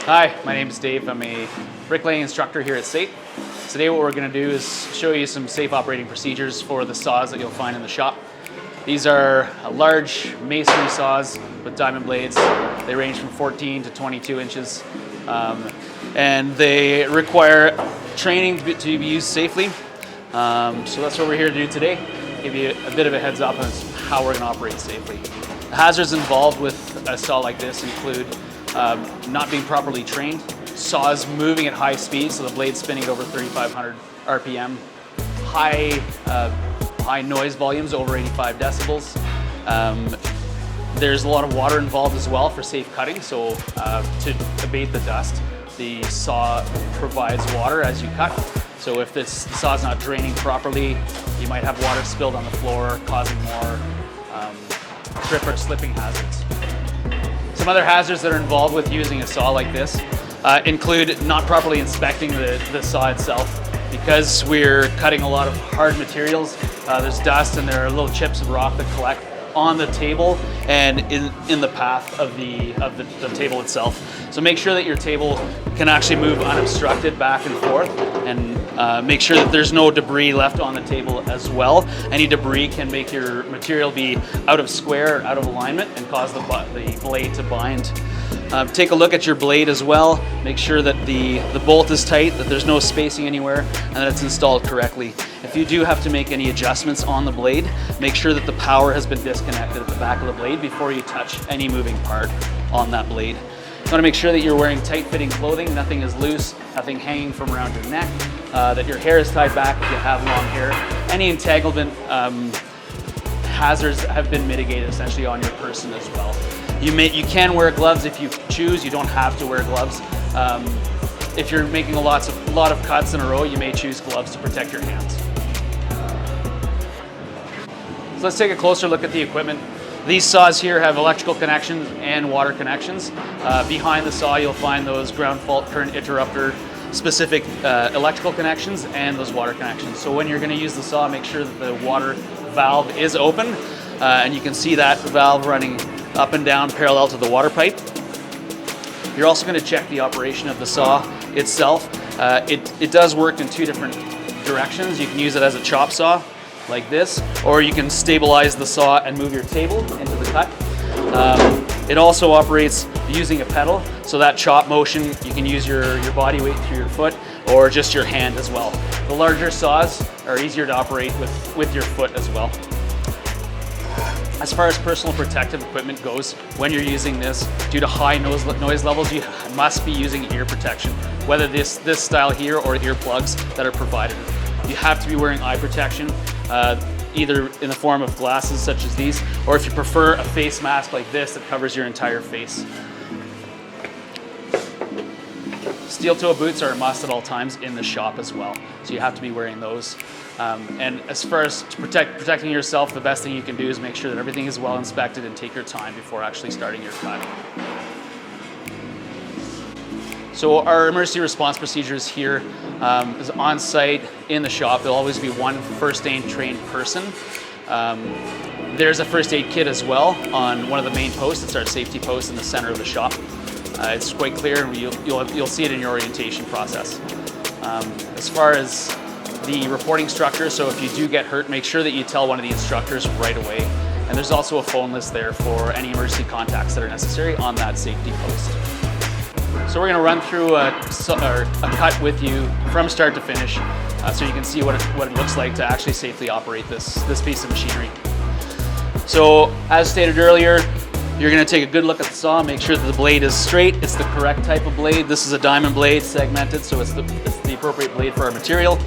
Hi, my name is Dave. I'm a bricklaying instructor here at SAIT. Today what we're going to do is show you some safe operating procedures for the saws that you'll find in the shop. These are large masonry saws with diamond blades. They range from 14 to 22 inches and they require training to be used safely. So that's what we're here to do today. Give you a bit of a heads up on how we're going to operate safely. The hazards involved with a saw like this include not being properly trained, saws moving at high speed, so the blade's spinning at over 3,500 RPM, high noise volumes over 85 decibels. There's a lot of water involved as well for safe cutting, so to abate the dust, the saw provides water as you cut. So if the saw's not draining properly, you might have water spilled on the floor, causing more trip or slipping hazards. Some other hazards that are involved with using a saw like this include not properly inspecting the saw itself. Because we're cutting a lot of hard materials, there's dust and there are little chips of rock that collect on the table and in the path of the table itself. So make sure that your table can actually move unobstructed back and forth, and make sure that there's no debris left on the table as well. Any debris can make your material be out of square, out of alignment, and cause the blade to bind. Take a look at your blade as well. Make sure that the bolt is tight, that there's no spacing anywhere, and that it's installed correctly. If you do have to make any adjustments on the blade, make sure that the power has been disconnected at the back of the blade before you touch any moving part on that blade. You want to make sure that you're wearing tight-fitting clothing, nothing is loose, nothing hanging from around your neck, that your hair is tied back if you have long hair. Any entanglement hazards have been mitigated essentially on your person as well. You can wear gloves if you choose. You don't have to wear gloves. If you're making a lot of cuts in a row, you may choose gloves to protect your hands. So let's take a closer look at the equipment. These saws here have electrical connections and water connections. Behind the saw, you'll find those ground fault current interrupter specific electrical connections and those water connections. So when you're going to use the saw, make sure that the water valve is open, and you can see that valve running up and down parallel to the water pipe. You're also going to check the operation of the saw itself. It does work in two different directions. You can use it as a chop saw like this, or you can stabilize the saw and move your table into the cut. It also operates using a pedal, so that chop motion, you can use your body weight through your foot or just your hand as well. The larger saws are easier to operate with your foot as well. As far as personal protective equipment goes, when you're using this, due to high noise levels, you must be using ear protection, whether this style here or earplugs that are provided. You have to be wearing eye protection, either in the form of glasses such as these, or if you prefer a face mask like this that covers your entire face. Steel toe boots are a must at all times in the shop as well, so you have to be wearing those. And as far as protecting yourself, the best thing you can do is make sure that everything is well inspected and take your time before actually starting your cut. So our emergency response procedures here is on site in the shop. There'll always be one first aid trained person. There's a first aid kit as well on one of the main posts. It's our safety post in the center of the shop. It's quite clear, and you'll see it in your orientation process. As far as the reporting structure, so if you do get hurt, make sure that you tell one of the instructors right away. And there's also a phone list there for any emergency contacts that are necessary on that safety post. So we're going to run through a cut with you from start to finish, so you can see what it looks like to actually safely operate this piece of machinery. So as stated earlier, you're going to take a good look at the saw, make sure that the blade is straight, it's the correct type of blade. This is a diamond blade, segmented, so it's the appropriate blade for our material.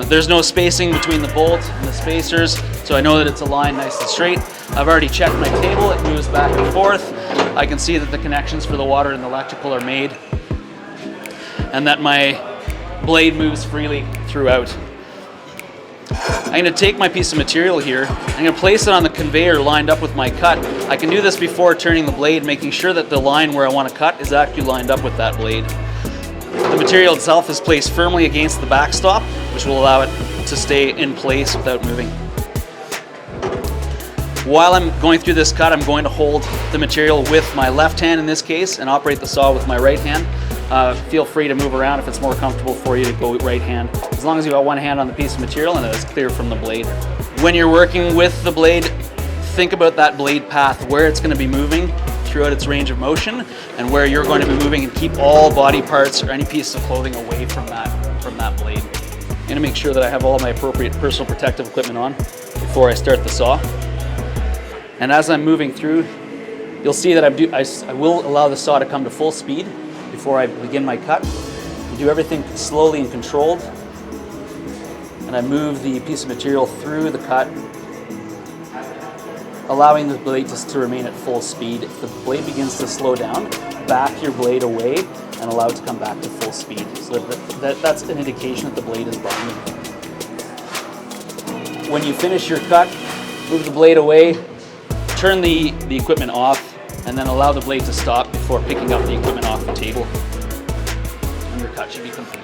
There's no spacing between the bolt and the spacers, so I know that it's aligned nice and straight. I've already checked my table, it moves back and forth. I can see that the connections for the water and the electrical are made, and that my blade moves freely throughout. I'm going to take my piece of material here, I'm going to place it on the conveyor lined up with my cut. I can do this before turning the blade, making sure that the line where I want to cut is actually lined up with that blade. The material itself is placed firmly against the backstop, which will allow it to stay in place without moving. While I'm going through this cut, I'm going to hold the material with my left hand in this case and operate the saw with my right hand. Feel free to move around if it's more comfortable for you to go right hand, as long as you got one hand on the piece of material and it's clear from the blade. When you're working with the blade, think about that blade path, where it's going to be moving throughout its range of motion and where you're going to be moving, and keep all body parts or any piece of clothing away from that blade. I'm going to make sure that I have all my appropriate personal protective equipment on before I start the saw. And as I'm moving through, you'll see that I will allow the saw to come to full speed before I begin my cut. I do everything slowly and controlled, and I move the piece of material through the cut, allowing the blade to remain at full speed. If the blade begins to slow down, back your blade away and allow it to come back to full speed. So that's an indication that the blade is binding. When you finish your cut, move the blade away, turn the equipment off, and then allow the blade to stop before picking up the equipment off the table. And your cut should be complete.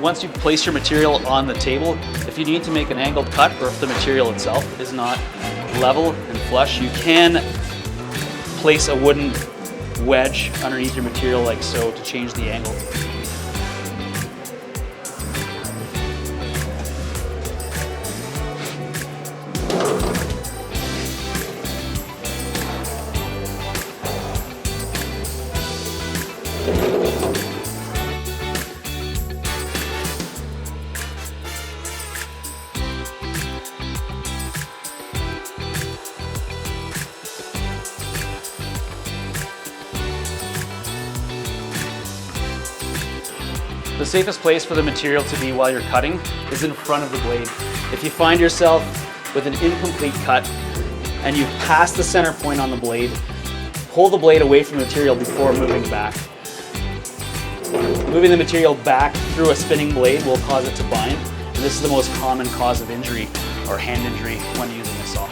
Once you place your material on the table, if you need to make an angled cut or if the material itself is not level and flush, you can place a wooden wedge underneath your material like so to change the angle. The safest place for the material to be while you're cutting is in front of the blade. If you find yourself with an incomplete cut and you've passed the center point on the blade, pull the blade away from the material before moving back. Moving the material back through a spinning blade will cause it to bind, and this is the most common cause of injury or hand injury when using a saw.